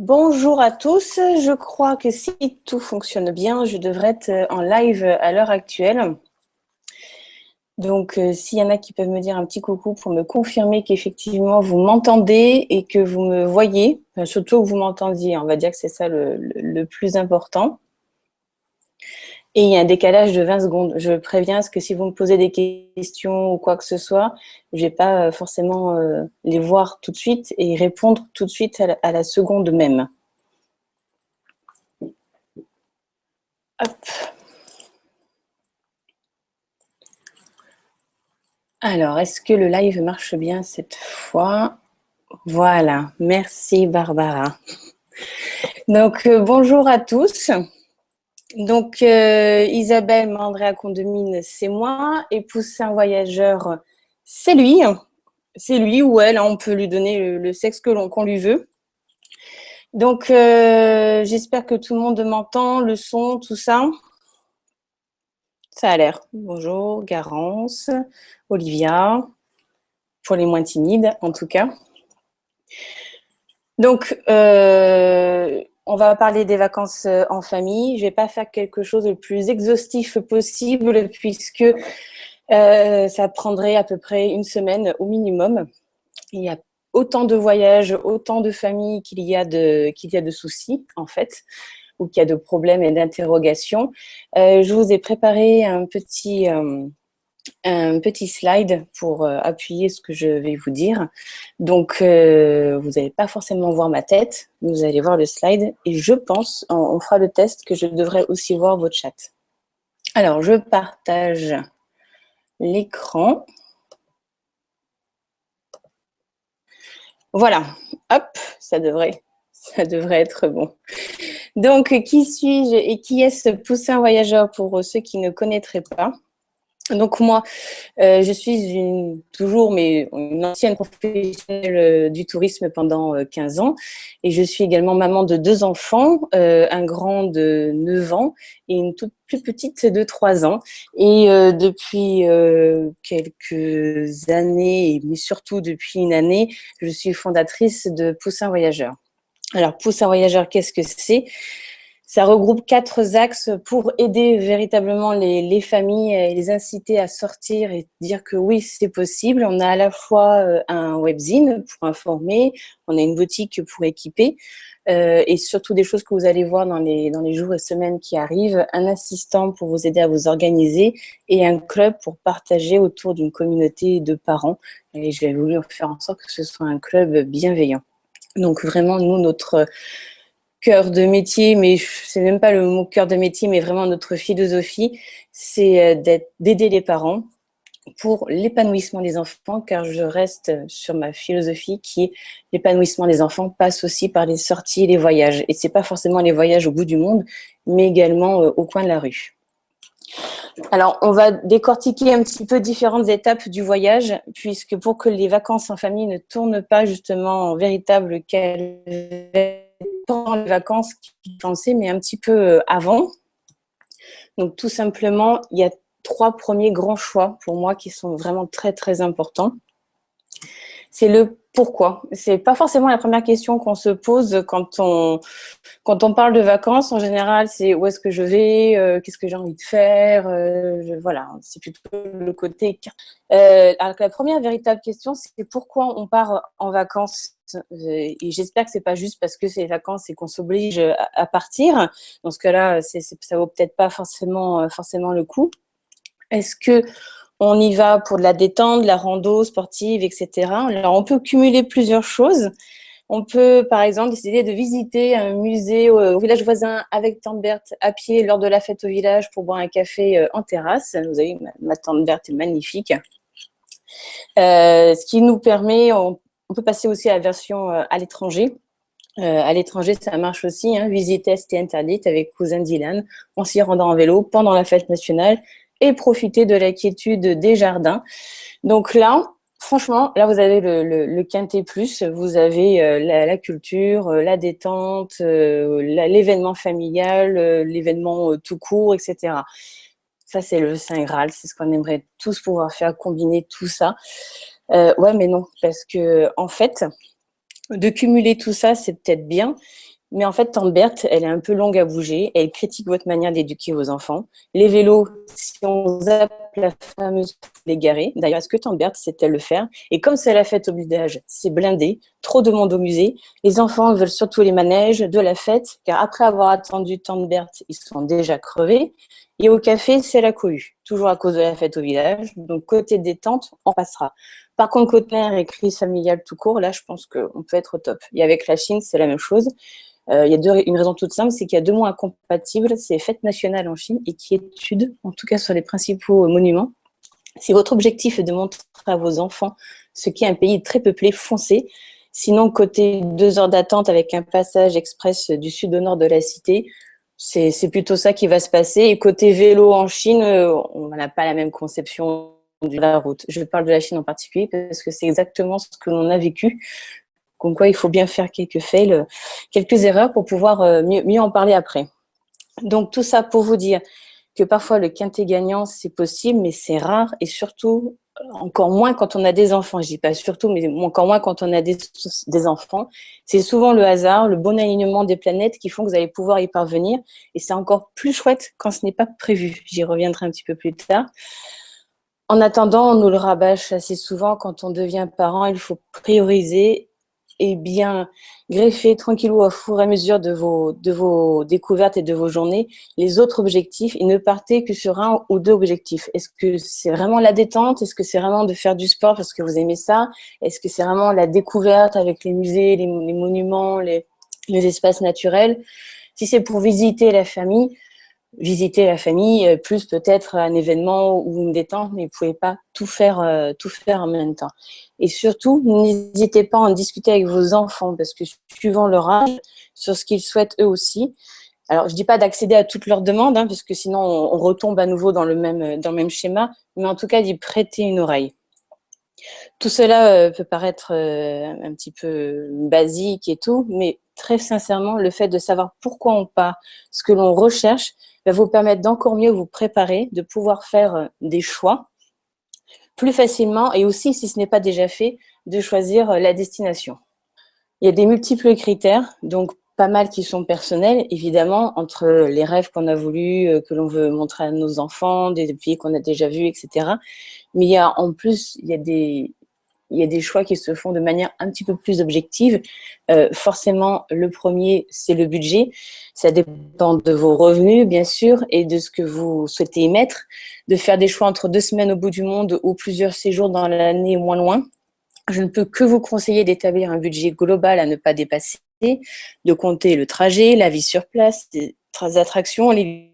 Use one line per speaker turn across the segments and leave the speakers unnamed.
Bonjour à tous, je crois que si tout fonctionne bien, je devrais être en live à l'heure actuelle. Donc, s'il y en a qui peuvent me dire un petit coucou pour me confirmer qu'effectivement vous m'entendez et que vous me voyez, enfin, surtout que vous m'entendiez, on va dire que c'est ça le plus important. Et il y a un décalage de 20 secondes. Je préviens parce que si vous me posez des questions ou quoi que ce soit, je vais pas forcément les voir tout de suite et répondre tout de suite à la seconde même. Hop. Alors, est-ce que le live marche bien cette fois? Voilà, merci Barbara. Donc, bonjour à tous. Donc, Isabelle Mandrea Condomine, c'est moi. Et Poussin Voyageur, c'est lui. C'est lui ou elle, hein, on peut lui donner le sexe qu'on lui veut. Donc, j'espère que tout le monde m'entend, le son, tout ça. Ça a l'air. Bonjour, Garance, Olivia, pour les moins timides en tout cas. Donc, on va parler des vacances en famille. Je ne vais pas faire quelque chose le plus exhaustif possible puisque ça prendrait à peu près une semaine au minimum. Il y a autant de voyages, autant de familles qu'il y a de soucis, en fait, ou qu'il y a de problèmes et d'interrogations. Je vous ai préparé un petit slide pour appuyer ce que je vais vous dire. Donc, vous n'allez pas forcément voir ma tête, vous allez voir le slide et je pense, on fera le test, que je devrais aussi voir votre chat. Alors, je partage l'écran. Voilà, hop, ça devrait être bon. Donc, qui suis-je et qui est ce Poussin Voyageur pour ceux qui ne connaîtraient pas? Donc moi, je suis toujours une ancienne professionnelle du tourisme pendant 15 ans et je suis également maman de 2 enfants, un grand de 9 ans et une toute plus petite de 3 ans. Et depuis quelques années, mais surtout depuis une année, je suis fondatrice de Poussin Voyageur. Alors, Poussin Voyageur, qu'est-ce que c'est ? Ça regroupe 4 axes pour aider véritablement les familles et les inciter à sortir et dire que oui, c'est possible. On a à la fois un webzine pour informer, on a une boutique pour équiper et surtout des choses que vous allez voir dans les jours et semaines qui arrivent, un assistant pour vous aider à vous organiser et un club pour partager autour d'une communauté de parents. Et j'ai voulu faire en sorte que ce soit un club bienveillant. Donc vraiment, nous, notre cœur de métier, mais c'est même pas le mot cœur de métier, mais vraiment notre philosophie, c'est d'aider les parents pour l'épanouissement des enfants, car je reste sur ma philosophie qui est l'épanouissement des enfants passe aussi par les sorties et les voyages. Et c'est pas forcément les voyages au bout du monde, mais également au coin de la rue. Alors, on va décortiquer un petit peu différentes étapes du voyage, puisque pour que les vacances en famille ne tournent pas justement en véritable calvaire pendant les vacances qui pensaient, mais un petit peu avant. Donc, tout simplement, il y a 3 premiers grands choix pour moi qui sont vraiment très, très importants. C'est le pourquoi. C'est pas forcément la première question qu'on se pose quand on parle de vacances. En général, c'est où est-ce que je vais, qu'est-ce que j'ai envie de faire, voilà, c'est plutôt le côté. Alors que la première véritable question, c'est pourquoi on part en vacances. Et j'espère que c'est pas juste parce que c'est les vacances et qu'on s'oblige à partir. Dans ce cas-là, ça vaut peut-être pas forcément le coup. Est-ce que on y va pour de la détente, de la rando sportive, etc. Alors, on peut cumuler plusieurs choses. On peut, par exemple, décider de visiter un musée au village voisin avec tante Berthe à pied lors de la fête au village pour boire un café en terrasse. Vous avez ma tante Berthe est magnifique. Ce qui nous permet, on peut passer aussi à la version à l'étranger. À l'étranger, ça marche aussi. Visite est interdite avec cousin Dylan en s'y rendant en vélo pendant la fête nationale et profiter de la quiétude des jardins. Donc là, franchement, là, vous avez le quintet plus. Vous avez la culture, la détente, l'événement familial, l'événement tout court, etc. Ça, c'est le Saint Graal. C'est ce qu'on aimerait tous pouvoir faire, combiner tout ça. Ouais, mais non, parce que en fait, De cumuler tout ça, c'est peut-être bien, mais en fait, tante Berthe, elle est un peu longue à bouger. Elle critique votre manière d'éduquer vos enfants. Les vélos, si on zappe la fameuse les garer. D'ailleurs, est-ce que tante Berthe sait-elle le faire? Et comme c'est la fête au village, c'est blindé, trop de monde au musée. Les enfants veulent surtout les manèges de la fête, car après avoir attendu tante Berthe, ils sont déjà crevés. Et au café, c'est la cohue, toujours à cause de la fête au village. Donc, côté détente, on passera. Par contre, côté mère et crise familiale tout court, là, je pense qu'on peut être au top. Et avec la Chine, c'est la même chose. Il y a une raison toute simple, c'est qu'il y a 2 mots incompatibles, c'est fête nationale en Chine et quiétude, en tout cas sur les principaux monuments. Si votre objectif est de montrer à vos enfants ce qu'est un pays très peuplé, foncez. Sinon, côté 2 heures d'attente avec un passage express du sud au nord de la cité, c'est plutôt ça qui va se passer. Et côté vélo en Chine, on n'a pas la même conception de la route. Je parle de la Chine en particulier parce que c'est exactement ce que l'on a vécu. Comme quoi, il faut bien faire quelques fails, quelques erreurs pour pouvoir mieux en parler après. Donc, tout ça pour vous dire que parfois, le quintet gagnant, c'est possible, mais c'est rare et surtout, encore moins quand on a des enfants. Je dis pas surtout, mais encore moins quand on a des enfants. C'est souvent le hasard, le bon alignement des planètes qui font que vous allez pouvoir y parvenir. Et c'est encore plus chouette quand ce n'est pas prévu. J'y reviendrai un petit peu plus tard. En attendant, on nous le rabâche assez souvent, quand on devient parent, il faut prioriser et bien greffer tranquillou au fur et à mesure de vos découvertes et de vos journées les autres objectifs et ne partez que sur 1 ou 2 objectifs. Est-ce que c'est vraiment la détente? Est-ce que c'est vraiment de faire du sport parce que vous aimez ça? Est-ce que c'est vraiment la découverte avec les musées, les monuments, les espaces naturels? Si c'est pour visiter la famille, plus peut-être un événement ou une détente, mais vous ne pouvez pas tout faire en même temps. Et surtout, n'hésitez pas à en discuter avec vos enfants, parce que suivant leur âge, sur ce qu'ils souhaitent eux aussi. Alors, je ne dis pas d'accéder à toutes leurs demandes, parce que sinon, on retombe à nouveau dans le même schéma, mais en tout cas, d'y prêter une oreille. Tout cela peut paraître un petit peu basique et tout, mais très sincèrement, le fait de savoir pourquoi on part, ce que l'on recherche, va vous permettre d'encore mieux vous préparer, de pouvoir faire des choix plus facilement et aussi, si ce n'est pas déjà fait, de choisir la destination. Il y a des multiples critères, donc pas mal qui sont personnels, évidemment, entre les rêves qu'on a voulu, que l'on veut montrer à nos enfants, des pays qu'on a déjà vus, etc. Mais en plus, il y a des choix qui se font de manière un petit peu plus objective. Forcément, le premier, c'est le budget. Ça dépend de vos revenus, bien sûr, et de ce que vous souhaitez y mettre. De faire des choix entre 2 semaines au bout du monde ou plusieurs séjours dans l'année moins loin. Je ne peux que vous conseiller d'établir un budget global à ne pas dépasser, de compter le trajet, la vie sur place, les attractions, les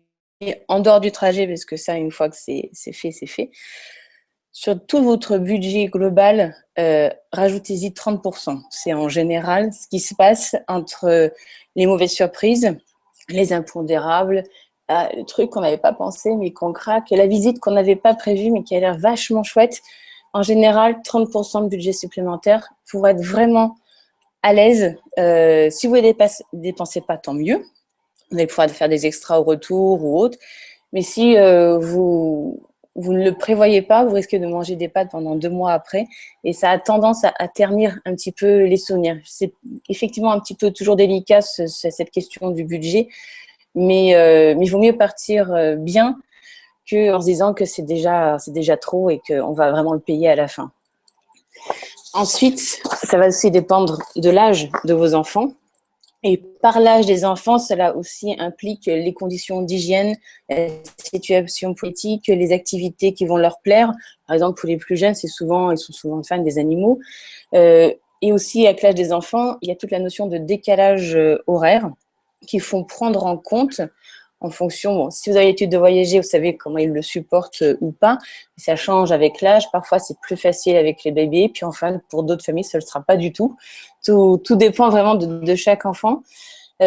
en dehors du trajet, parce que ça, une fois que c'est fait, c'est fait. Sur tout votre budget global, rajoutez-y 30%. C'est en général ce qui se passe entre les mauvaises surprises, les impondérables, le truc qu'on n'avait pas pensé mais qu'on craque, et la visite qu'on n'avait pas prévue mais qui a l'air vachement chouette. En général, 30% de budget supplémentaire pour être vraiment à l'aise. Si vous ne dépensez pas, tant mieux. Vous allez pouvoir faire des extras au retour ou autre. Mais si vous ne le prévoyez pas, vous risquez de manger des pâtes pendant 2 mois après, et ça a tendance à ternir un petit peu les souvenirs. C'est effectivement un petit peu toujours délicat cette question du budget, mais il vaut mieux partir bien qu'en se disant que c'est déjà trop et qu'on va vraiment le payer à la fin. Ensuite, ça va aussi dépendre de l'âge de vos enfants. Et par l'âge des enfants, cela aussi implique les conditions d'hygiène, la situation politique, les activités qui vont leur plaire. Par exemple, pour les plus jeunes, ils sont souvent fans des animaux. Et aussi, avec l'âge des enfants, il y a toute la notion de décalage horaire qu'il faut prendre en compte en fonction, si vous avez l'habitude de voyager, vous savez comment ils le supportent ou pas. Ça change avec l'âge. Parfois, c'est plus facile avec les bébés. Puis enfin, pour d'autres familles, ça ne le sera pas du tout. Tout dépend vraiment de chaque enfant.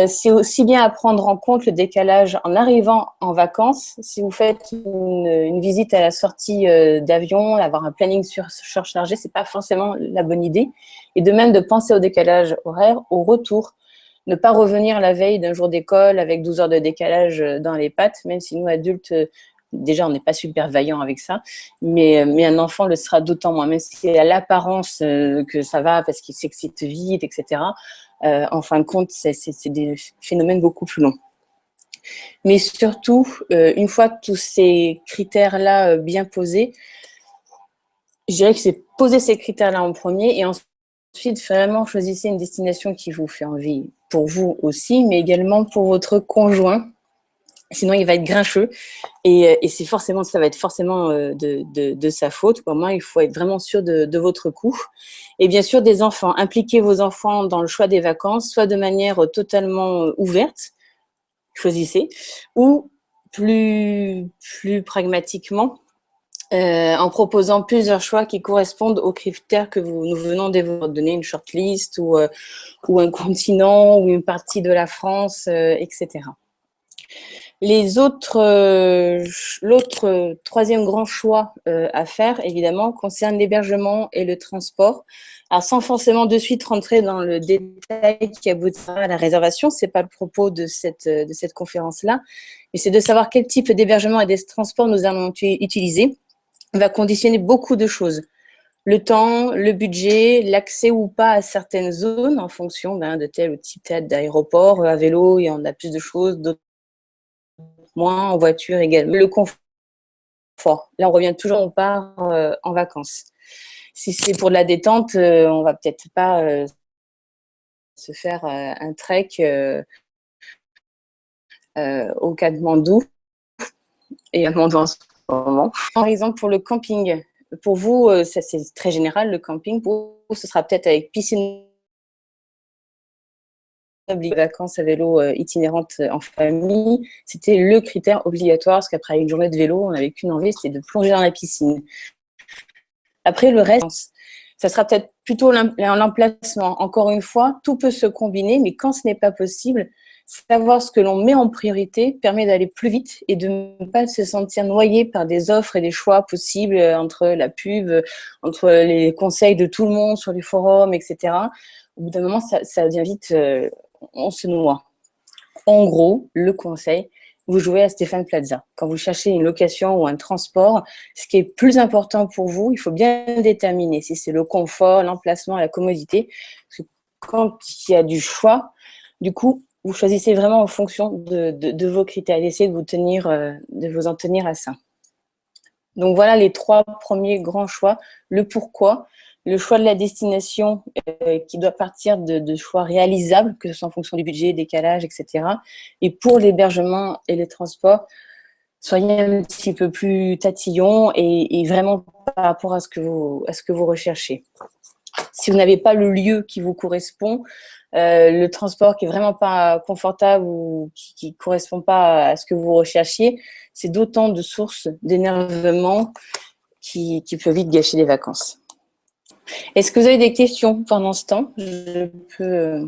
C'est aussi bien à prendre en compte le décalage en arrivant en vacances. Si vous faites une visite à la sortie d'avion, avoir un planning surchargé, c'est pas forcément la bonne idée. Et de même de penser au décalage horaire au retour. Ne pas revenir la veille d'un jour d'école avec 12 heures de décalage dans les pattes, même si nous, adultes, déjà, on n'est pas super vaillant avec ça, mais un enfant le sera d'autant moins, même s'il a l'apparence que ça va parce qu'il s'excite vite, etc. En fin de compte, c'est des phénomènes beaucoup plus longs. Mais surtout, une fois tous ces critères-là bien posés, je dirais que c'est poser ces critères-là en premier et ensuite vraiment choisissez une destination qui vous fait envie pour vous aussi, mais également pour votre conjoint. Sinon, il va être grincheux et ça va être forcément de sa faute. Pour moi, il faut être vraiment sûr de votre coup. Et bien sûr, des enfants. Impliquez vos enfants dans le choix des vacances, soit de manière totalement ouverte, choisissez, ou plus pragmatiquement, en proposant plusieurs choix qui correspondent aux critères que nous venons de vous donner, une shortlist ou un continent ou une partie de la France, etc. L'autre troisième grand choix à faire, évidemment, concerne l'hébergement et le transport. Alors, sans forcément de suite rentrer dans le détail qui aboutira à la réservation, c'est pas le propos de cette conférence-là, mais c'est de savoir quel type d'hébergement et de transport nous allons utiliser. On va conditionner beaucoup de choses. Le temps, le budget, l'accès ou pas à certaines zones en fonction de tel ou type d'aéroport. À vélo, il y en a plus de choses, d'autres moins, en voiture également. Le confort. Là, on revient toujours, on part en vacances. Si c'est pour de la détente, on va peut-être pas se faire un trek au Katmandou et à Mandou en ce moment. Par exemple, pour le camping, pour vous, ça c'est très général, le camping. Pour vous, ce sera peut-être avec piscine, vacances à vélo itinérantes en famille. C'était le critère obligatoire, parce qu'après une journée de vélo, on n'avait qu'une envie, c'était de plonger dans la piscine. Après, le reste, ça sera peut-être plutôt l'emplacement. Encore une fois, tout peut se combiner, mais quand ce n'est pas possible, savoir ce que l'on met en priorité permet d'aller plus vite et de ne pas se sentir noyé par des offres et des choix possibles entre la pub, entre les conseils de tout le monde sur les forums, etc. Au bout d'un moment, ça devient vite, on se noie. En gros, le conseil, vous jouez à Stéphane Plaza. Quand vous cherchez une location ou un transport, ce qui est plus important pour vous, il faut bien déterminer si c'est le confort, l'emplacement, la commodité. Parce que quand il y a du choix, du coup, vous choisissez vraiment en fonction de vos critères. Essayez de vous en tenir à ça. Donc voilà les 3 premiers grands choix. Le pourquoi, le choix de la destination qui doit partir de choix réalisables, que ce soit en fonction du budget, décalage, etc. Et pour l'hébergement et les transports, soyez un petit peu plus tatillon et vraiment par rapport à ce que vous recherchez. Si vous n'avez pas le lieu qui vous correspond, le transport qui est vraiment pas confortable ou qui correspond pas à ce que vous recherchiez, c'est d'autant de sources d'énervement qui peut vite gâcher les vacances. Est-ce que vous avez des questions pendant ce temps? Je peux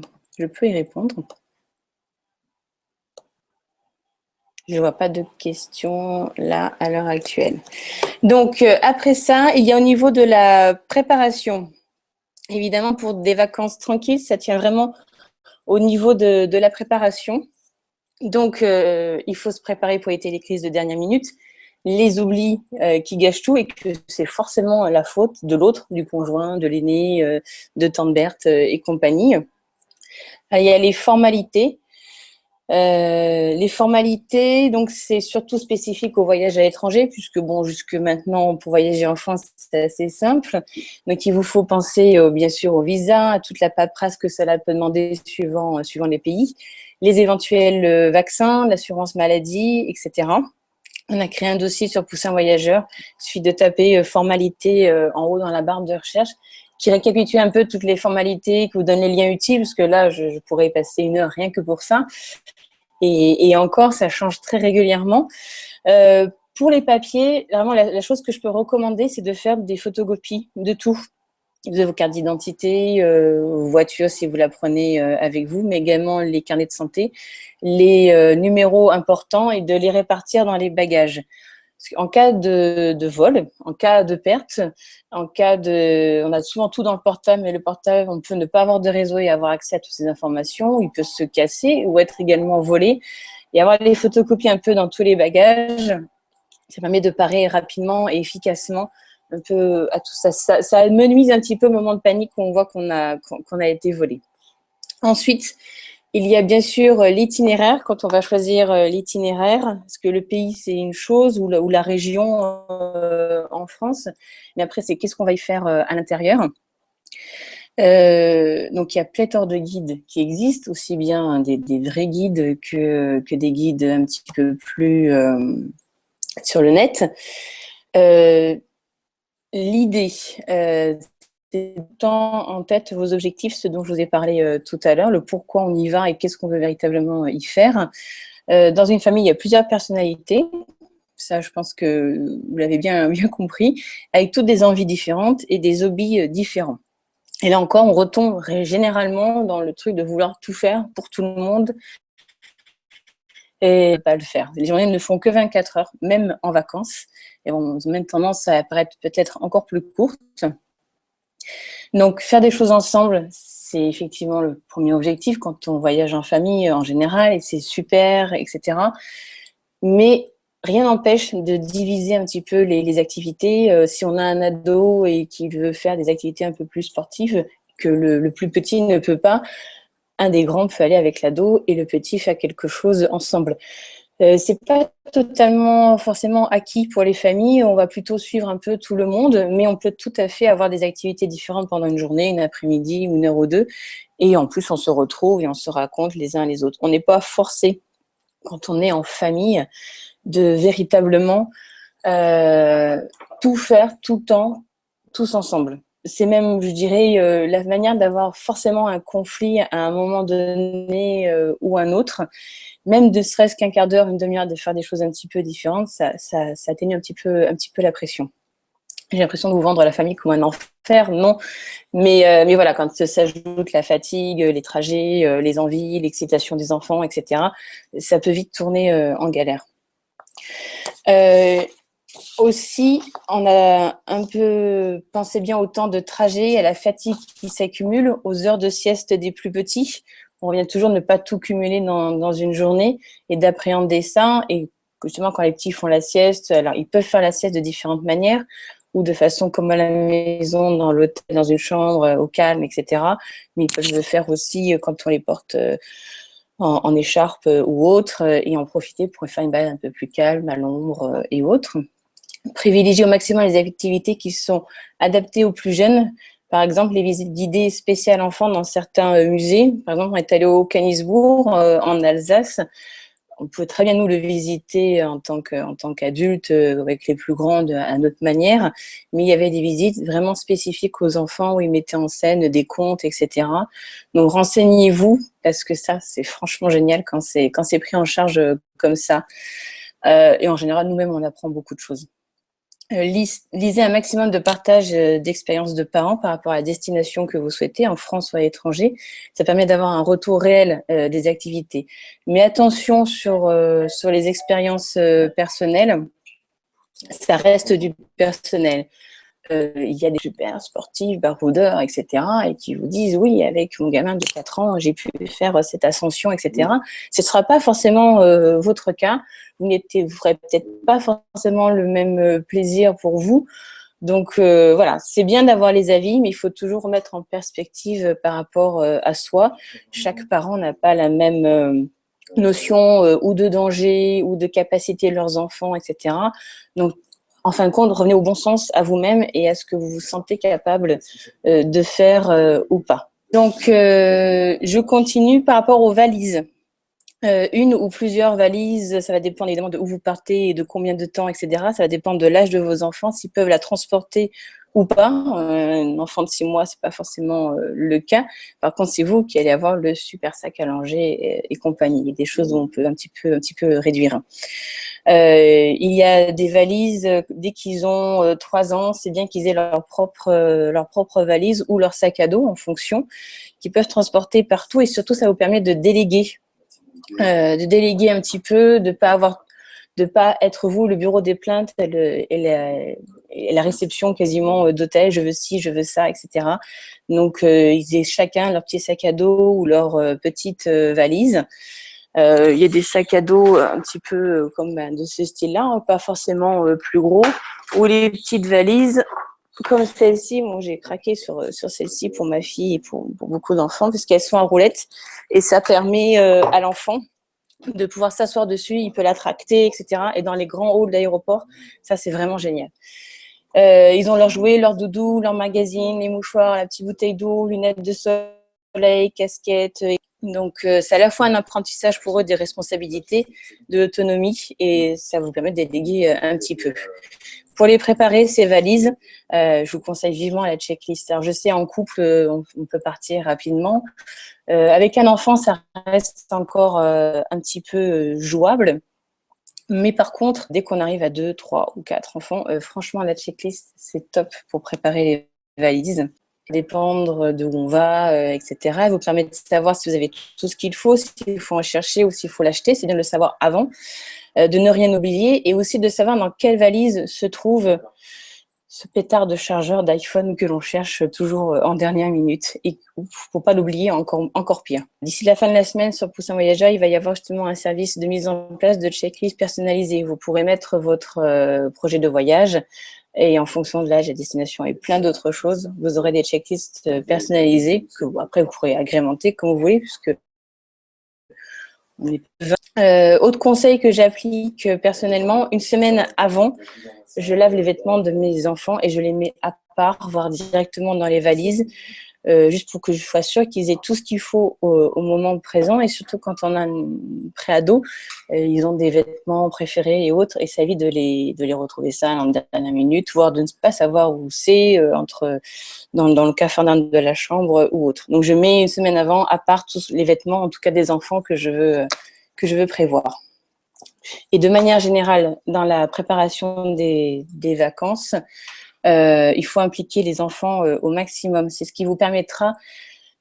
y répondre. Je ne vois pas de questions là à l'heure actuelle. Donc, après ça, il y a au niveau de la préparation. Évidemment, pour des vacances tranquilles, ça tient vraiment au niveau de la préparation. Donc, il faut se préparer pour éviter les crises de dernière minute, les oublis qui gâchent tout et que c'est forcément la faute de l'autre, du conjoint, de l'aîné, de tante Berthe et compagnie. Il y a les formalités. Les formalités, donc c'est surtout spécifique au voyage à l'étranger, puisque bon, jusque maintenant, pour voyager en France, c'est assez simple. Donc, il vous faut penser, bien sûr, au visa, à toute la paperasse que cela peut demander suivant les pays, les éventuels vaccins, l'assurance maladie, etc. On a créé un dossier sur Poussin Voyageur. Il suffit de taper formalités en haut dans la barre de recherche, qui récapitule un peu toutes les formalités, qui vous donne les liens utiles, parce que là, je pourrais passer 1 heure rien que pour ça. Et encore, ça change très régulièrement. Pour les papiers, vraiment, la chose que je peux recommander, c'est de faire des photocopies de tout, de vos cartes d'identité, vos voitures si vous la prenez avec vous, mais également les carnets de santé, les numéros importants et de les répartir dans les bagages. En cas de vol, en cas de perte, on a souvent tout dans le portable, mais le portable, on peut ne pas avoir de réseau et avoir accès à toutes ces informations. Il peut se casser ou être également volé. Et avoir les photocopies un peu dans tous les bagages, Ça permet de parer rapidement et efficacement un peu à tout ça. Ça menuise un petit peu au moment de panique où on voit qu'on a été volé. Ensuite, il y a bien sûr l'itinéraire, quand on va choisir l'itinéraire, parce que le pays, c'est une chose, ou la région en France, mais après, c'est qu'est-ce qu'on va y faire à l'intérieur. Donc, il y a pléthore de guides qui existent, aussi bien des vrais guides que des guides un petit peu plus sur le net. L'idée, c'est tant en tête vos objectifs, ce dont je vous ai parlé tout à l'heure, le pourquoi on y va et qu'est-ce qu'on veut véritablement y faire. Dans une famille, il y a plusieurs personnalités. Ça, je pense que vous l'avez bien compris, avec toutes des envies différentes et des hobbies différents. Et là encore, on retombe généralement dans le truc de vouloir tout faire pour tout le monde et pas le faire. Les journées ne font que 24 heures, même en vacances. Et on a même tendance à paraître peut-être encore plus courtes. Donc, faire des choses ensemble, c'est effectivement le premier objectif quand on voyage en famille en général, et c'est super, etc. Mais rien n'empêche de diviser un petit peu les activités. Si on a un ado et qu'il veut faire des activités un peu plus sportives, que le plus petit ne peut pas, un des grands peut aller avec l'ado et le petit fait quelque chose ensemble. C'est pas totalement forcément acquis pour les familles, on va plutôt suivre un peu tout le monde, mais on peut tout à fait avoir des activités différentes pendant une journée, une après-midi, une heure ou deux, et en plus on se retrouve et on se raconte les uns les autres. On n'est pas forcé, quand on est en famille, de véritablement tout faire tout le temps, tous ensemble. C'est même, je dirais, la manière d'avoir forcément un conflit à un moment donné ou un autre. Même ne serait-ce qu'un quart d'heure, une demi-heure de faire des choses un petit peu différentes, ça atténue un petit peu la pression. J'ai l'impression de vous vendre la famille comme un enfer, non. Mais voilà, quand s'ajoute la fatigue, les trajets, les envies, l'excitation des enfants, etc., ça peut vite tourner en galère. Aussi, on a un peu pensé bien au temps de trajet, à la fatigue qui s'accumule, aux heures de sieste des plus petits. On revient toujours ne pas tout cumuler dans une journée et d'appréhender ça. Et justement, quand les petits font la sieste, alors ils peuvent faire la sieste de différentes manières, ou de façon comme à la maison, dans l'hôtel, dans une chambre, au calme, etc. Mais ils peuvent le faire aussi quand on les porte en écharpe ou autre, et en profiter pour faire une balade un peu plus calme, à l'ombre et autres. Privilégier au maximum les activités qui sont adaptées aux plus jeunes. Par exemple, les visites guidées spéciales enfants dans certains musées. Par exemple, on est allé au Canisbourg, en Alsace. On peut très bien nous le visiter en tant qu'adulte, avec les plus grandes à notre manière. Mais il y avait des visites vraiment spécifiques aux enfants où ils mettaient en scène des contes, etc. Donc renseignez-vous, parce que ça, c'est franchement génial quand c'est pris en charge comme ça. Et en général, nous-mêmes, on apprend beaucoup de choses. Lisez un maximum de partages d'expériences de parents par rapport à la destination que vous souhaitez, en France ou à l'étranger. Ça permet d'avoir un retour réel des activités. Mais attention sur les expériences personnelles, ça reste du personnel. Il y a des super sportifs, baroudeurs, etc., et qui vous disent, oui, avec mon gamin de 4 ans, j'ai pu faire cette ascension, etc. Ce ne sera pas forcément votre cas. Vous ferez peut-être pas forcément le même plaisir pour vous. Donc, voilà, c'est bien d'avoir les avis, mais il faut toujours remettre en perspective par rapport à soi. Chaque parent n'a pas la même notion ou de danger ou de capacité de leurs enfants, etc. Donc, en fin de compte, revenez au bon sens à vous-même et à ce que vous vous sentez capable de faire ou pas. Donc, je continue par rapport aux valises. Une ou plusieurs valises, ça va dépendre évidemment de où vous partez et de combien de temps, etc. Ça va dépendre de l'âge de vos enfants, s'ils peuvent la transporter ou pas. Un enfant de 6 mois, c'est pas forcément le cas. Par contre, c'est vous qui allez avoir le super sac à langer et compagnie, des choses où on peut un petit peu réduire. Il y a des valises, dès qu'ils ont 3 ans, c'est bien qu'ils aient leur propre valise ou leur sac à dos en fonction, qu'ils peuvent transporter partout, et surtout ça vous permet de déléguer un petit peu, de pas être vous le bureau des plaintes et la réception quasiment d'hôtel, je veux ci, je veux ça, etc. Donc ils aient chacun leur petit sac à dos ou leur petite valise. Il y a des sacs à dos un petit peu comme de ce style-là, hein, pas forcément plus gros, ou les petites valises comme celle-ci. Bon, j'ai craqué sur celle-ci pour ma fille et pour beaucoup d'enfants parce qu'elles sont à roulettes et ça permet à l'enfant de pouvoir s'asseoir dessus, il peut la tracter, etc. Et dans les grands halls d'aéroport, ça c'est vraiment génial. Ils ont leurs jouets, leurs doudous, leurs magazines, les mouchoirs, la petite bouteille d'eau, lunettes de soleil, casquette. Donc, c'est à la fois un apprentissage pour eux des responsabilités, de l'autonomie, et ça vous permet de déléguer un petit peu. Pour les préparer, ces valises, je vous conseille vivement la checklist. Alors, je sais, en couple, on peut partir rapidement. Avec un enfant, ça reste encore un petit peu jouable. Mais par contre, dès qu'on arrive à 2, 3 ou 4 enfants, franchement, la checklist, c'est top pour préparer les valises. Dépendre de où on va, etc. Elle vous permet de savoir si vous avez tout ce qu'il faut, s'il faut en chercher ou s'il faut l'acheter. C'est bien de le savoir avant, de ne rien oublier et aussi de savoir dans quelle valise se trouve ce pétard de chargeur d'iPhone que l'on cherche toujours en dernière minute et pour pas l'oublier, encore pire. D'ici la fin de la semaine, sur Poussin Voyageur, il va y avoir justement un service de mise en place de checklist personnalisée. Vous pourrez mettre votre projet de voyage et en fonction de l'âge, la destination et plein d'autres choses, vous aurez des checklists personnalisées que après vous pourrez agrémenter comme vous voulez puisque autre conseil que j'applique personnellement, une semaine avant, je lave les vêtements de mes enfants et je les mets à part, voire directement dans les valises, juste pour que je sois sûre qu'ils aient tout ce qu'il faut au moment présent. Et surtout quand on a un pré-ado, ils ont des vêtements préférés et autres, et ça évite de les retrouver sales en dernière minute, voire de ne pas savoir où c'est, dans le cafardin de la chambre ou autre. Donc je mets une semaine avant à part tous les vêtements, en tout cas des enfants que je veux prévoir. Et de manière générale, dans la préparation des vacances, il faut impliquer les enfants au maximum. C'est ce qui vous permettra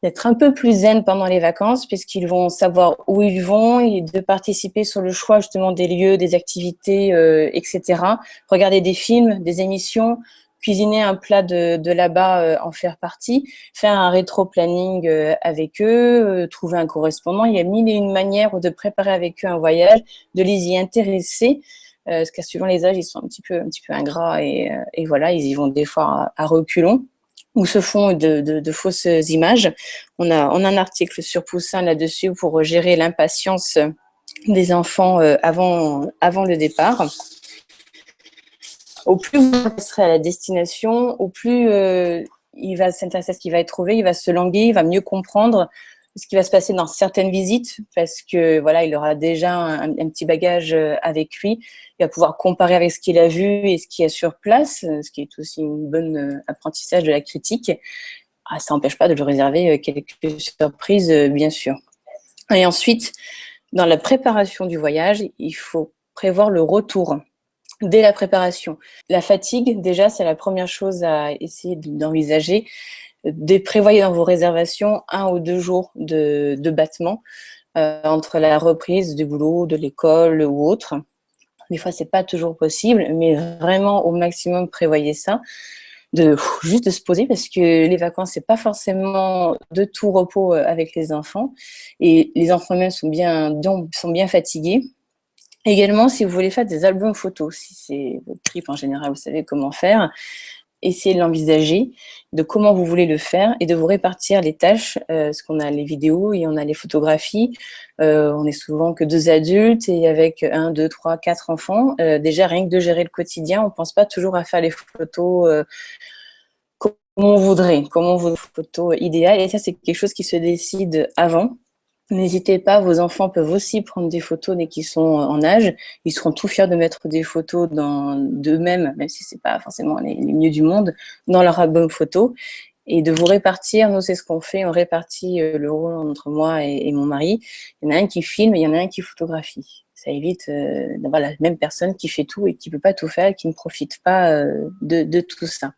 d'être un peu plus zen pendant les vacances, puisqu'ils vont savoir où ils vont et de participer sur le choix justement des lieux, des activités, etc. Regarder des films, des émissions, cuisiner un plat de là-bas, en faire partie, faire un rétro-planning avec eux, trouver un correspondant. Il y a mille et une manières de préparer avec eux un voyage, de les y intéresser. Parce que suivant les âges, ils sont un petit peu ingrats et voilà, ils y vont des fois à reculons ou se font de fausses images. On a un article sur Poussin là-dessus pour gérer l'impatience des enfants avant le départ. Au plus vous serez à la destination, au plus il va s'intéresser à ce qui va être trouvé, il va se languer, il va mieux comprendre ce qui va se passer dans certaines visites, parce que voilà, il aura déjà un petit bagage avec lui. Il va pouvoir comparer avec ce qu'il a vu et ce qu'il y a sur place, ce qui est aussi une bonne apprentissage de la critique. Ça n'empêche pas de lui réserver quelques surprises, bien sûr. Et ensuite, dans la préparation du voyage, il faut prévoir le retour dès la préparation. La fatigue, déjà, c'est la première chose à essayer d'envisager. Prévoyez dans vos réservations 1 ou 2 jours de battement entre la reprise du boulot, de l'école ou autre. Des fois, c'est pas toujours possible, mais vraiment au maximum prévoyez ça. Juste de se poser parce que les vacances, c'est pas forcément de tout repos avec les enfants et les enfants eux-mêmes sont bien fatigués. Également, si vous voulez faire des albums photos, si c'est votre trip en général, vous savez comment faire. Essayez de l'envisager, de comment vous voulez le faire et de vous répartir les tâches, parce qu'on a les vidéos et on a les photographies. On est souvent que 2 adultes et avec 1, 2, 3, 4 enfants. Déjà, rien que de gérer le quotidien, on ne pense pas toujours à faire les photos comme on voudrait, photos idéales. Et ça, c'est quelque chose qui se décide avant. N'hésitez pas, vos enfants peuvent aussi prendre des photos dès qu'ils sont en âge. Ils seront tout fiers de mettre des photos d'eux-mêmes, même si c'est pas forcément les mieux du monde, dans leur album photo. Et de vous répartir, nous c'est ce qu'on fait, on répartit le rôle entre moi et mon mari. Il y en a un qui filme et il y en a un qui photographie. Ça évite d'avoir la même personne qui fait tout et qui ne peut pas tout faire et qui ne profite pas de tout ça.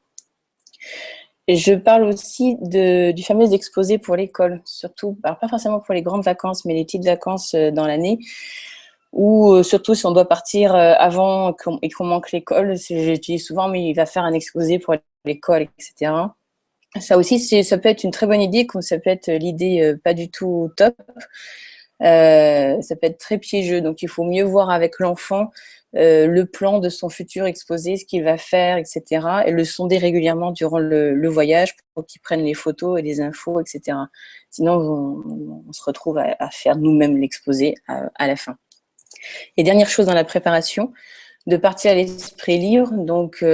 Et je parle aussi du fameux exposé pour l'école, surtout, alors pas forcément pour les grandes vacances, mais les petites vacances dans l'année, ou surtout si on doit partir avant et qu'on manque l'école, j'utilise souvent, mais il va faire un exposé pour l'école, etc. Ça aussi, ça peut être une très bonne idée, comme ça peut être l'idée pas du tout top. Ça peut être très piégeux, donc il faut mieux voir avec l'enfant le plan de son futur exposé, ce qu'il va faire, etc. Et le sonder régulièrement durant le voyage pour qu'il prenne les photos et les infos, etc. Sinon, on se retrouve à faire nous-mêmes l'exposé à la fin. Et dernière chose dans la préparation, de partir à l'esprit libre, donc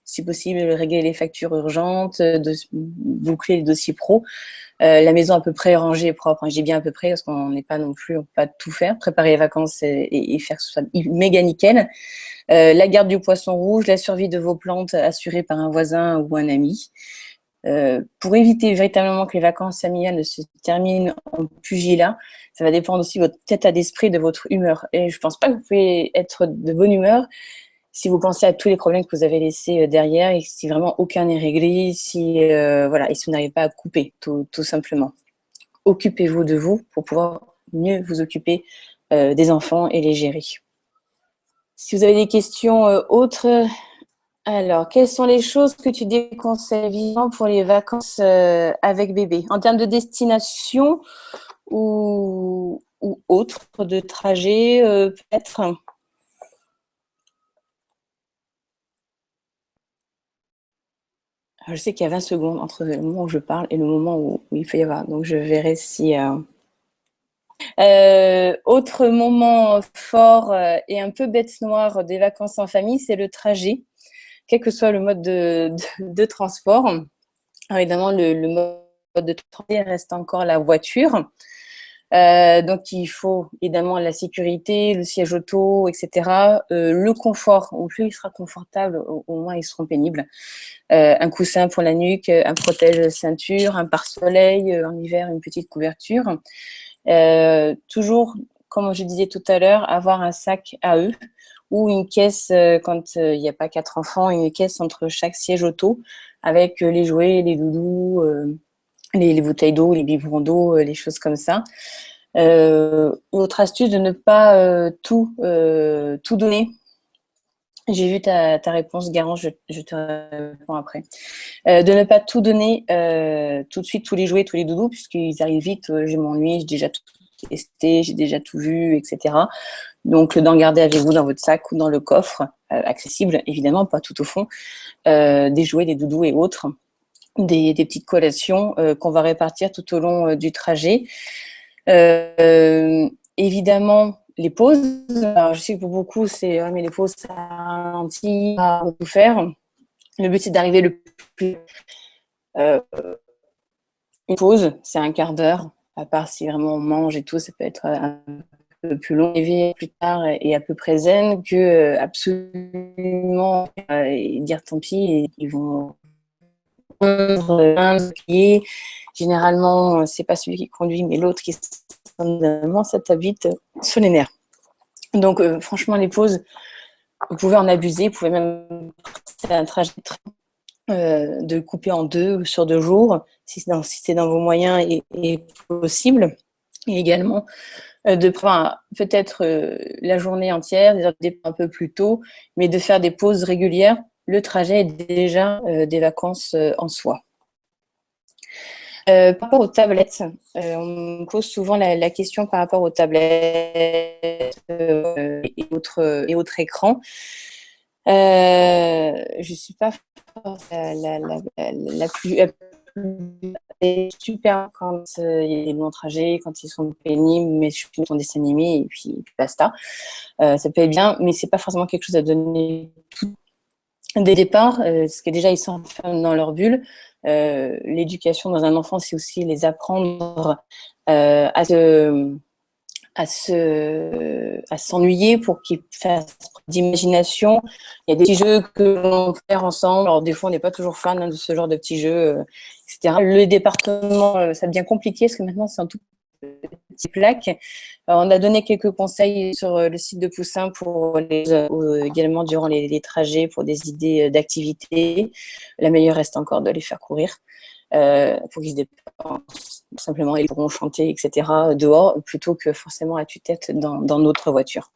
si possible, régler les factures urgentes, de boucler les dossiers pro. La maison à peu près rangée et propre. J'ai bien à peu près parce qu'on n'est pas non plus, on peut pas tout faire. Préparer les vacances et faire que ce soit méga nickel. La garde du poisson rouge, la survie de vos plantes assurée par un voisin ou un ami. Pour éviter véritablement que les vacances familiales ne se terminent en pugilat, ça va dépendre aussi de votre état d'esprit, de votre humeur. Et je pense pas que vous pouvez être de bonne humeur si vous pensez à tous les problèmes que vous avez laissés derrière et si vraiment aucun n'est réglé, si voilà, et si vous n'arrivez pas à couper, tout simplement. Occupez-vous de vous pour pouvoir mieux vous occuper des enfants et les gérer. Si vous avez des questions autres, alors, quelles sont les choses que tu déconseilles vivement pour les vacances avec bébé? En termes de destination ou autre, de trajet peut-être? Je sais qu'il y a 20 secondes entre le moment où je parle et le moment où il peut y avoir. Donc, je verrai si... autre moment fort et un peu bête noire des vacances en famille, c'est le trajet, quel que soit le mode de transport. Alors, évidemment, le mode de transport reste encore la voiture. Donc, il faut évidemment la sécurité, le siège auto, etc. Le confort, au plus il sera confortable, au moins ils seront pénibles. Un coussin pour la nuque, un protège-ceinture, un pare-soleil, en hiver une petite couverture. Toujours, comme je disais tout à l'heure, avoir un sac à eux ou une caisse quand il n'y a pas 4 enfants, une caisse entre chaque siège auto avec les jouets, les doudous, les bouteilles d'eau, les biberons d'eau, les choses comme ça. Autre astuce, de ne pas tout donner. J'ai vu ta réponse, Garance, je te réponds après. De ne pas tout donner tout de suite, tous les jouets, tous les doudous, puisqu'ils arrivent vite, je m'ennuie, j'ai déjà tout testé, j'ai déjà tout vu, etc. Donc, d'en garder avec vous dans votre sac ou dans le coffre, accessible, évidemment, pas tout au fond, des jouets, des doudous et autres, des petites collations qu'on va répartir tout au long du trajet. Évidemment, les pauses. Alors, je sais que pour beaucoup, c'est mais les pauses, ça ralentit, à beaucoup faire. Le but, c'est d'arriver le plus. Une pause, c'est un quart d'heure, à part si vraiment on mange et tout, ça peut être un peu plus long, plus tard et à peu près zen que absolument et dire tant pis, et ils vont prendre pied. Généralement, c'est pas celui qui conduit, mais l'autre qui ça t'habite sur les nerfs. Donc, franchement, les pauses, vous pouvez en abuser, vous pouvez même faire un trajet de train, de couper en deux sur 2 jours, si c'est dans vos moyens et possible. Et également, de prendre peut-être la journée entière, des heures de départ un peu plus tôt, mais de faire des pauses régulières. Le trajet est déjà des vacances en soi. Par rapport aux tablettes, on me pose souvent la question par rapport aux tablettes et autres écrans. Je ne suis pas la plus super quand il y a des longs trajets, quand ils sont pénibles, mais je suis en dessin animé et puis basta. Ça peut être bien, mais c'est pas forcément quelque chose à donner tout dès le départ, parce que déjà ils s'enferment dans leur bulle. L'éducation dans un enfant, c'est aussi les apprendre à s'ennuyer pour qu'ils fassent d'imagination. Il y a des petits jeux que l'on peut faire ensemble. Alors des fois, on n'est pas toujours fan de ce genre de petits jeux, etc. Le département, ça devient compliqué parce que maintenant, c'est en tout petit plaque. On a donné quelques conseils sur le site de Poussin pour également durant les trajets pour des idées d'activités. La meilleure reste encore de les faire courir pour qu'ils se dépensent simplement, ils pourront chanter, etc. dehors plutôt que forcément à tue-tête dans notre voiture.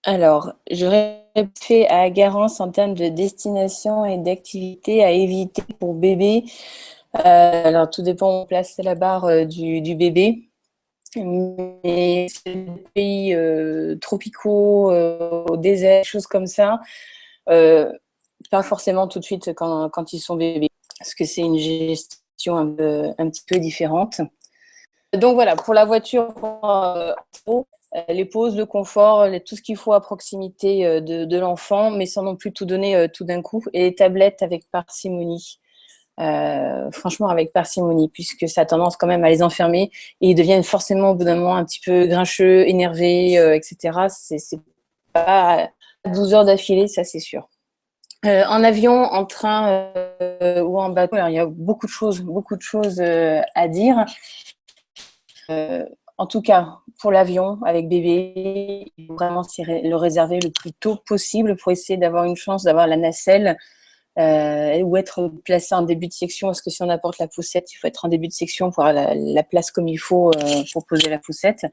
Alors, je fait à Garance en termes de destination et d'activités à éviter pour bébé. Alors, tout dépend où on place la barre du bébé. Mais c'est des pays tropicaux, au désert, choses comme ça, pas forcément tout de suite quand ils sont bébés, parce que c'est une gestion un petit peu différente. Donc voilà, pour la voiture, les pauses, le confort, tout ce qu'il faut à proximité de l'enfant, mais sans non plus tout donner tout d'un coup. Et les tablettes avec parcimonie. Franchement, avec parcimonie, puisque ça a tendance quand même à les enfermer et ils deviennent forcément au bout d'un moment un petit peu grincheux, énervés, etc. C'est pas 12 heures d'affilée, ça c'est sûr. En avion, en train ou en bateau, alors, il y a beaucoup de choses à dire. En tout cas, pour l'avion avec bébé, il faut vraiment le réserver le plus tôt possible pour essayer d'avoir une chance d'avoir la nacelle ou être placé en début de section, parce que si on apporte la poussette, il faut être en début de section pour avoir la place comme il faut pour poser la poussette.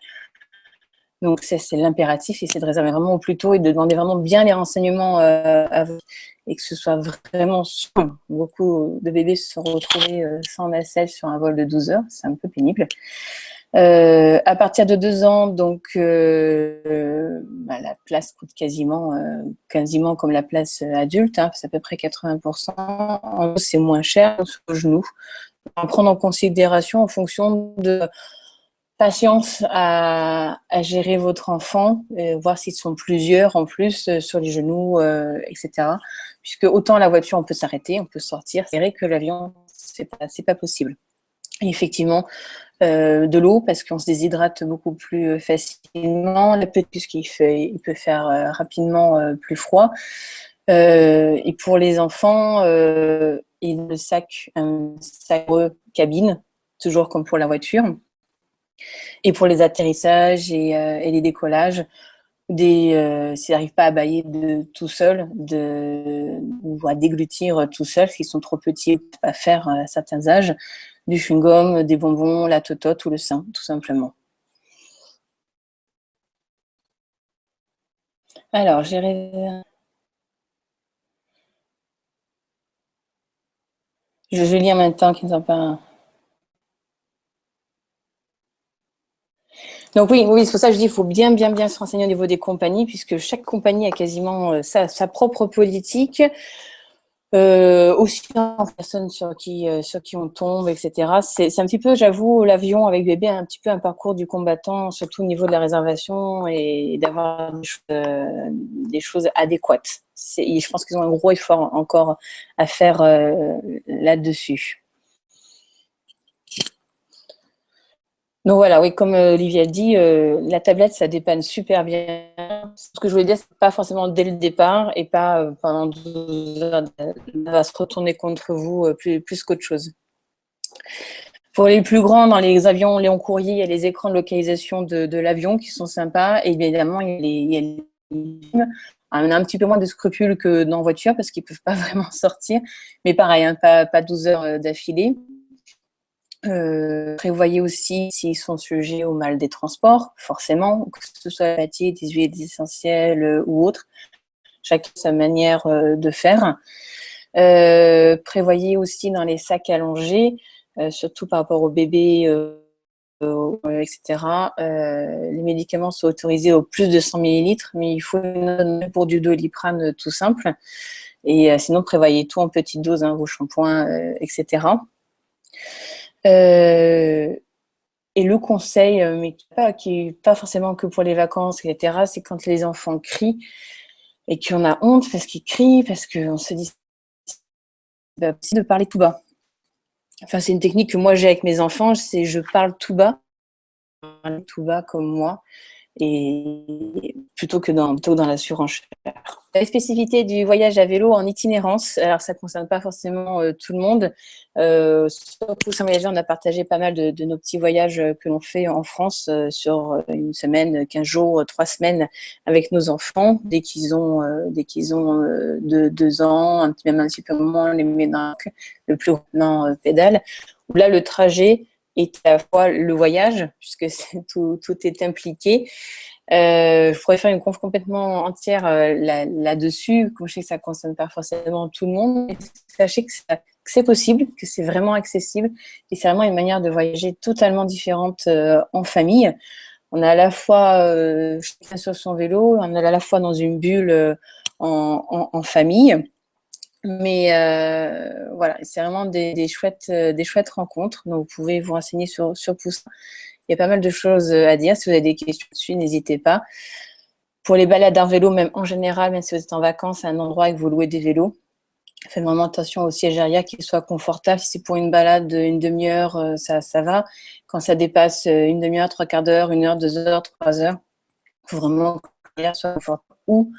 Donc c'est l'impératif, c'est de réserver vraiment au plus tôt et de demander vraiment bien les renseignements à vous, et que ce soit vraiment sûr. Beaucoup de bébés se sont retrouvés sans nacelle sur un vol de 12 heures, c'est un peu pénible. À partir de 2 ans, donc la place coûte quasiment comme la place adulte, hein, c'est à peu près 80%. En gros, c'est moins cher au genou. À prendre en considération en fonction de patience à gérer votre enfant, voir s'ils sont plusieurs en plus sur les genoux, etc. Puisque autant la voiture, on peut s'arrêter, on peut sortir. C'est vrai que l'avion, c'est pas possible. Et effectivement, de l'eau parce qu'on se déshydrate beaucoup plus facilement, puisqu'il peut faire rapidement plus froid. Et pour les enfants, il le un sac cabine, toujours comme pour la voiture. Et pour les atterrissages et les décollages, s'ils n'arrivent pas à bâiller tout seul ou à déglutir tout seul, s'ils sont trop petits à faire à certains âges, du chewing-gum, des bonbons, la totote ou le sein, tout simplement. Alors, je lis en même temps qu'ils n'ont pas. Donc oui, c'est pour ça que je dis qu'il faut bien se renseigner au niveau des compagnies, puisque chaque compagnie a quasiment sa propre politique. Aussi en personnes sur qui on tombe, etc. C'est un petit peu, j'avoue, l'avion avec bébé, un petit peu un parcours du combattant, surtout au niveau de la réservation et d'avoir des choses adéquates. Je pense qu'ils ont un gros effort encore à faire là-dessus. Donc voilà, oui, comme Olivier a dit, la tablette, ça dépanne super bien. Ce que je voulais dire, c'est pas forcément dès le départ et pas pendant 12 heures, elle va se retourner contre vous plus qu'autre chose. Pour les plus grands, dans les avions Léon Courrier, il y a les écrans de localisation de l'avion qui sont sympas. Et évidemment, il y a les films. On a un petit peu moins de scrupules que dans la voiture parce qu'ils ne peuvent pas vraiment sortir. Mais pareil, hein, pas 12 heures d'affilée. Prévoyez aussi s'ils sont sujets au mal des transports, forcément, que ce soit l'apatite, des huiles essentielles ou autre. Chacun sa manière de faire. Prévoyez aussi dans les sacs allongés, surtout par rapport aux bébés, etc. Les médicaments sont autorisés au plus de 100 millilitres, mais il faut une note pour du Doliprane tout simple. Et sinon, prévoyez tout en petite dose, hein, vos shampoings, etc. Et le conseil, mais qui n'est pas forcément que pour les vacances, etc., c'est quand les enfants crient et qu'on a honte parce qu'ils crient, parce qu'on se dit c'est de parler tout bas. Enfin, c'est une technique que moi j'ai avec mes enfants, c'est je parle tout bas comme moi, et plutôt que dans la surenchère. La spécificité du voyage à vélo en itinérance, alors ça ne concerne pas forcément tout le monde. Sur Poussin Voyageur, on a partagé pas mal de nos petits voyages que l'on fait en France sur une semaine, 15 jours, 3 semaines avec nos enfants, dès qu'ils ont 2 ans, même un petit peu moins, les met dans le plus grand pédale. Où là, le trajet est à la fois le voyage, puisque tout est impliqué, Je pourrais faire une conf complètement entière là-dessus. Comme je sais que ça ne concerne pas forcément tout le monde, mais sachez que c'est possible, que c'est vraiment accessible. Et c'est vraiment une manière de voyager totalement différente en famille. On est à la fois chacun sur son vélo, on est à la fois dans une bulle en famille. Mais voilà, c'est vraiment des chouettes rencontres. Donc, vous pouvez vous renseigner sur Poussin. Il y a pas mal de choses à dire. Si vous avez des questions dessus, n'hésitez pas. Pour les balades en vélo, même en général, même si vous êtes en vacances, à un endroit et que vous louez des vélos, faites vraiment attention au siège arrière qu'il soit confortable. Si c'est pour une balade une demi-heure, ça va. Quand ça dépasse une demi-heure, trois quarts d'heure, 1 heure, 2 heures, 3 heures, il faut vraiment que l'arrière soit confortable. Ou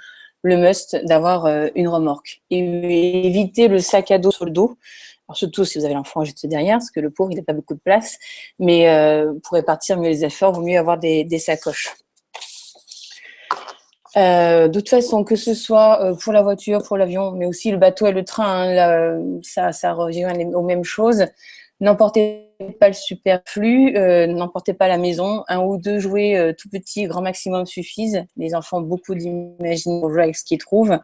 le must d'avoir une remorque. Et éviter le sac à dos sur le dos. Alors surtout si vous avez l'enfant juste derrière, parce que le pauvre, il n'a pas beaucoup de place. Mais pour répartir mieux les efforts, il vaut mieux avoir des sacoches. De toute façon, que ce soit pour la voiture, pour l'avion, mais aussi le bateau et le train, hein, ça revient aux mêmes choses. N'emportez pas le superflu, n'emportez pas à la maison. 1 ou 2 jouets tout petits, grand maximum suffisent. Les enfants ont beaucoup d'imagination pour jouer avec ce qu'ils trouvent.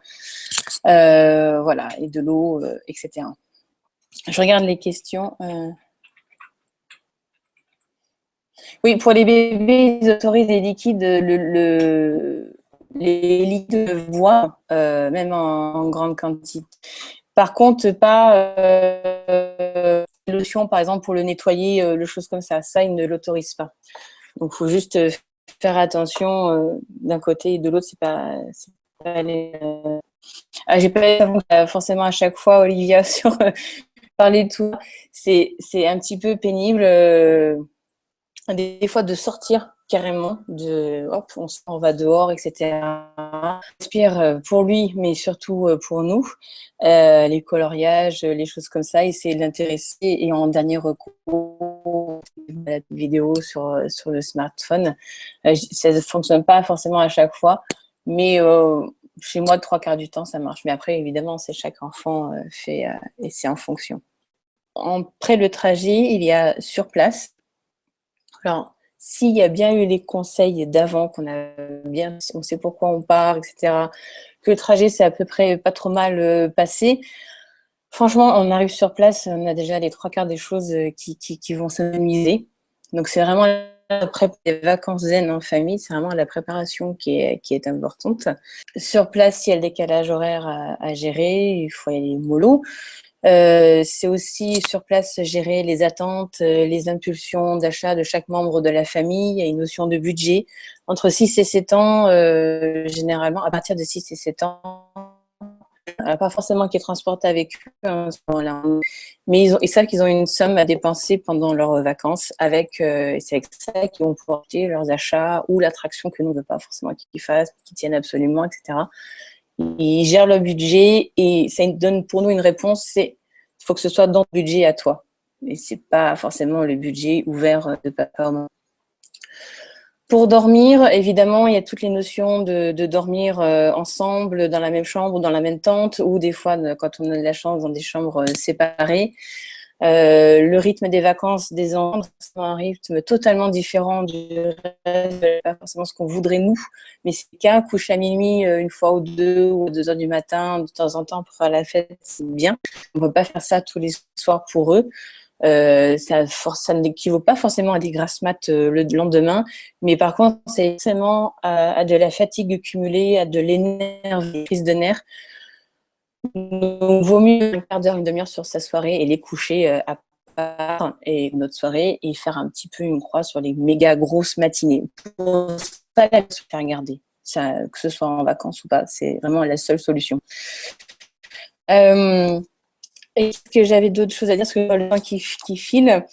Voilà, et de l'eau, etc. Je regarde les questions. Oui, pour les bébés, ils autorisent les liquides, les liquides de voix, même en grande quantité. Par contre, pas lotion, par exemple, pour le nettoyer, le choses comme ça. Ça, ils ne l'autorisent pas. Donc, il faut juste faire attention d'un côté et de l'autre. C'est pas j'ai pas forcément à chaque fois, Olivia, sur parler de tout. C'est un petit peu pénible. Des fois de sortir carrément, hop, on va dehors, etc. Inspire pour lui, mais surtout pour nous, les coloriages, les choses comme ça, essayer de l'intéresser et en dernier recours, la vidéo sur le smartphone. Ça ne fonctionne pas forcément à chaque fois, mais chez moi, 3 quarts du temps, ça marche. Mais après, évidemment, c'est chaque enfant fait et c'est en fonction. Après le trajet, il y a sur place. Alors, s'il y a bien eu les conseils d'avant, on sait pourquoi on part, etc., que le trajet s'est à peu près pas trop mal passé, franchement, on arrive sur place, on a déjà les 3 quarts des choses qui vont s'amuser. Donc, c'est vraiment après les vacances zen en famille, c'est vraiment la préparation qui est importante. Sur place, il y a le décalage horaire à gérer, il faut y aller mollo. C'est aussi sur place gérer les attentes, les impulsions d'achat de chaque membre de la famille. Il y a une notion de budget. Entre 6 et 7 ans, généralement, à partir de 6 et 7 ans, pas forcément qu'ils transportent avec eux à ce moment-là, mais ils savent qu'ils ont une somme à dépenser pendant leurs vacances et c'est avec ça qu'ils vont pouvoir acheter leurs achats ou l'attraction que nous, on ne veut pas forcément qu'ils fassent, qu'ils tiennent absolument, etc. Ils gèrent le budget et ça donne pour nous une réponse, c'est il faut que ce soit dans le budget à toi. Et c'est pas forcément le budget ouvert de papa ou maman. Pour dormir, évidemment, il y a toutes les notions de dormir ensemble dans la même chambre ou dans la même tente, ou des fois, quand on a de la chance, dans des chambres séparées. Le rythme des vacances des enfants, c'est un rythme totalement différent du reste, pas forcément ce qu'on voudrait nous, mais c'est le cas, coucher à minuit une fois ou deux, ou 2 heures du matin, de temps en temps pour faire la fête, c'est bien. On ne peut pas faire ça tous les soirs pour eux. Ça n'équivaut pas forcément à des grasses mat le lendemain, mais par contre, c'est forcément à de la fatigue cumulée, à de l'énergie, des crises de nerfs. Donc, vaut mieux 1/4 d'heure, une demi-heure sur sa soirée et les coucher à part et notre soirée et faire un petit peu une croix sur les méga grosses matinées. Pour pas se faire garder, ça, que ce soit en vacances ou pas, c'est vraiment la seule solution. Est-ce que j'avais d'autres choses à dire? Parce que le temps qui file.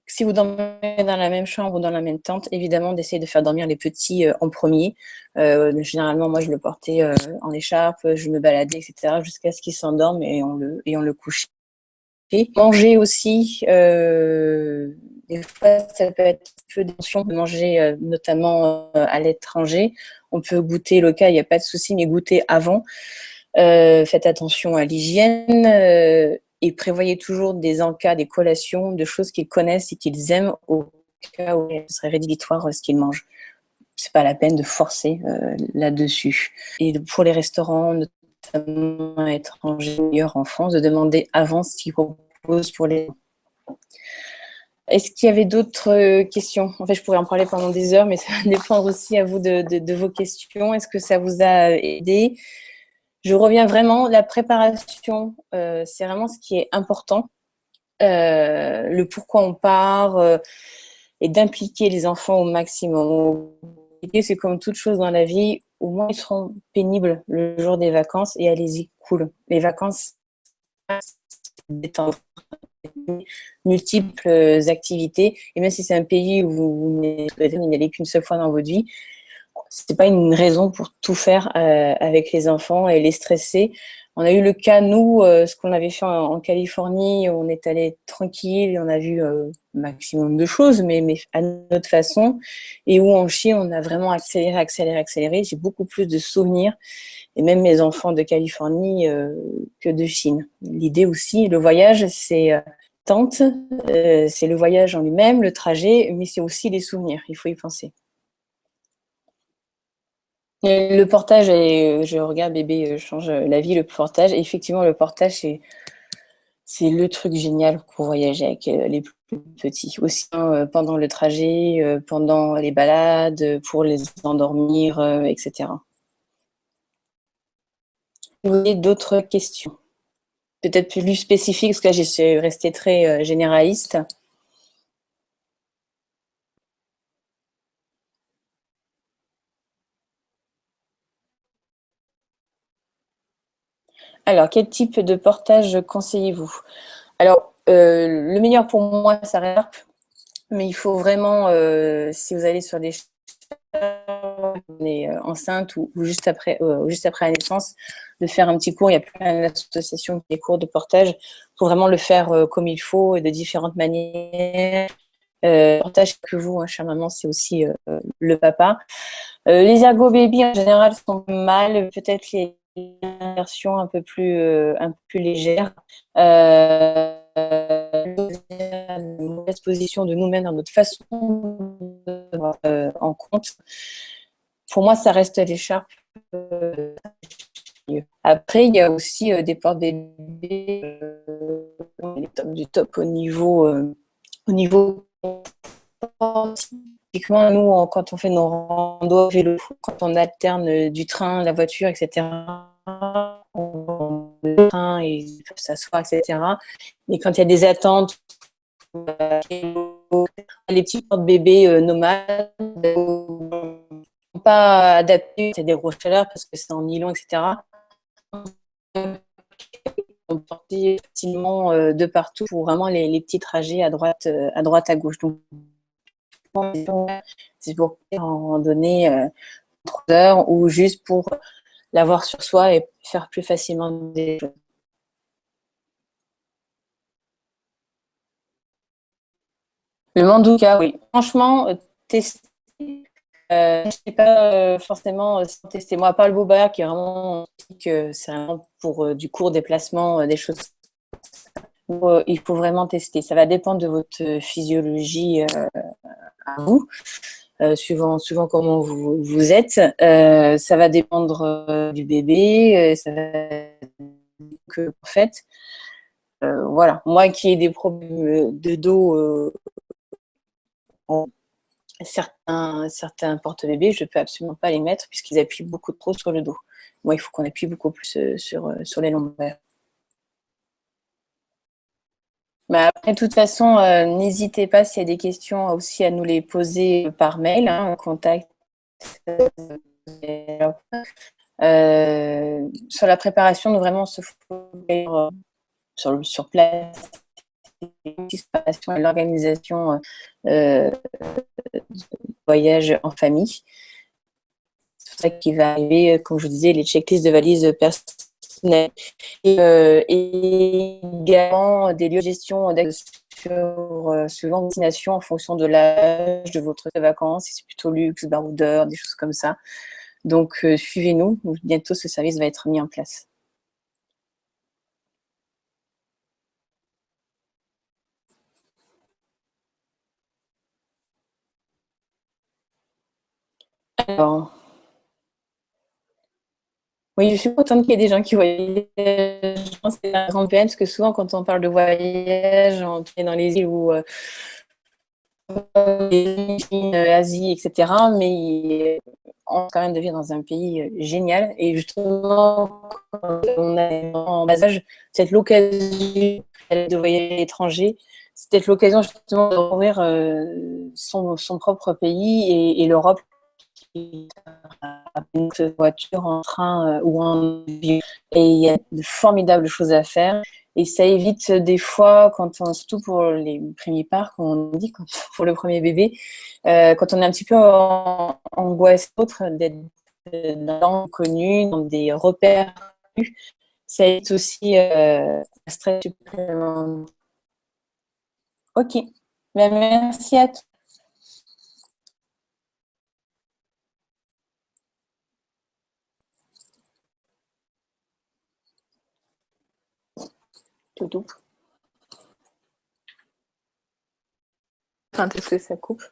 Si vous dormez dans la même chambre ou dans la même tente, évidemment, d'essayer de faire dormir les petits en premier. Généralement, moi, je le portais en écharpe, je me baladais, etc., jusqu'à ce qu'il s'endorme et on le couchait. Manger aussi, des fois, ça peut être un peu tension de manger, notamment à l'étranger. On peut goûter local, il n'y a pas de souci, mais goûter avant. Faites attention à l'hygiène et prévoyez toujours des encas, des collations, de choses qu'ils connaissent et qu'ils aiment au cas où ce serait rédhibitoire ce qu'ils mangent. C'est pas la peine de forcer là-dessus. Et pour les restaurants, notamment étrangers en France, de demander avant ce qu'ils proposent pour les... Est-ce qu'il y avait d'autres questions? En fait, je pourrais en parler pendant des heures, mais ça va dépendre aussi à vous de vos questions. Est-ce que ça vous a aidé? Je reviens vraiment, la préparation, c'est vraiment ce qui est important. Le pourquoi on part et d'impliquer les enfants au maximum. C'est comme toute chose dans la vie, au moins ils seront pénibles le jour des vacances et allez-y, cool. Les vacances, détendre, multiples activités. Et même si c'est un pays où vous n'allez qu'une seule fois dans votre vie, c'est pas une raison pour tout faire avec les enfants et les stresser. On a eu le cas, nous, ce qu'on avait fait en Californie, on est allé tranquille, on a vu maximum de choses, mais à notre façon. Et où en Chine, on a vraiment accéléré. J'ai beaucoup plus de souvenirs, et même mes enfants de Californie que de Chine. L'idée aussi, le voyage, c'est c'est le voyage en lui-même, le trajet, mais c'est aussi les souvenirs, il faut y penser. Le portage, je regarde bébé change la vie, le portage. Et effectivement, le portage, c'est le truc génial pour voyager avec les plus petits. Aussi pendant le trajet, pendant les balades, pour les endormir, etc. Vous avez d'autres questions? Peut-être plus spécifiques, parce que là, j'ai resté très généraliste. Alors, quel type de portage conseillez-vous? Alors, le meilleur pour moi, ça reste, mais il faut vraiment, si vous allez sur des enceinte ou juste après la naissance, de faire un petit cours. Il y a plein d'associations qui des cours de portage pour vraiment le faire comme il faut et de différentes manières. Le portage que vous, hein, chère maman, c'est aussi le papa. Les ergo baby en général sont mal, peut-être les versions un peu plus légères. Une mauvaise position de nous-mêmes dans notre façon en compte. Pour moi, ça reste l'écharpe. Après, il y a aussi des porte-bébés du top au niveau typiquement, nous, quand on fait nos randos vélo, quand on alterne du train, la voiture, etc., le train et ils peuvent s'asseoir, etc. Et quand il y a des attentes, les petits porte-bébés nomades, pas adaptés à des grosses chaleurs parce que c'est en nylon, etc. On portait facilement de partout pour vraiment les petits trajets à droite, à gauche. Donc, c'est pour en donner 3 heures ou juste pour l'avoir sur soi et faire plus facilement des choses. Le mandouka, oui. Franchement, tester. Je ne sais pas forcément sans tester. Moi, à part le boba, qui est vraiment, c'est vraiment pour du court déplacement, des choses. Il faut vraiment tester. Ça va dépendre de votre physiologie à vous, suivant comment vous êtes. Ça va dépendre du bébé. Ça va que en fait, voilà. Moi qui ai des problèmes de dos, certains porte-bébés, je ne peux absolument pas les mettre puisqu'ils appuient beaucoup trop sur le dos. Moi, il faut qu'on appuie beaucoup plus sur les lombaires. Mais après, de toute façon, n'hésitez pas s'il y a des questions aussi à nous les poser par mail, hein, en contact. Sur la préparation, nous vraiment se focaliser sur place, et l'organisation du voyage en famille. C'est pour ça qu'il va arriver, comme je vous disais, les checklists de valises personnelles et également des lieux de gestion suivant vos destinations en fonction de l'âge de votre vacances, si c'est plutôt luxe, baroudeur, des choses comme ça. Donc, suivez-nous. Bientôt, ce service va être mis en place. Alors, oui, je suis contente qu'il y ait des gens qui voyagent. Je pense que c'est un grand peine parce que souvent, quand on parle de voyage, on est dans les îles ou Asie, etc. Mais on quand même de vivre dans un pays génial. Et justement, quand on est en bas âge, c'est l'occasion de voyager à l'étranger. C'est peut-être l'occasion justement de découvrir son propre pays et l'Europe une voiture, en train ou en avion. Et il y a de formidables choses à faire. Et ça évite des fois, surtout pour les premiers parts, comme on dit, pour le premier bébé, quand on est un petit peu en angoisse autre d'être dans l'inconnu, dans des repères, ça évite aussi un stress supplémentaire. Ok, ben, merci à tout. Quand est-ce que ça coupe?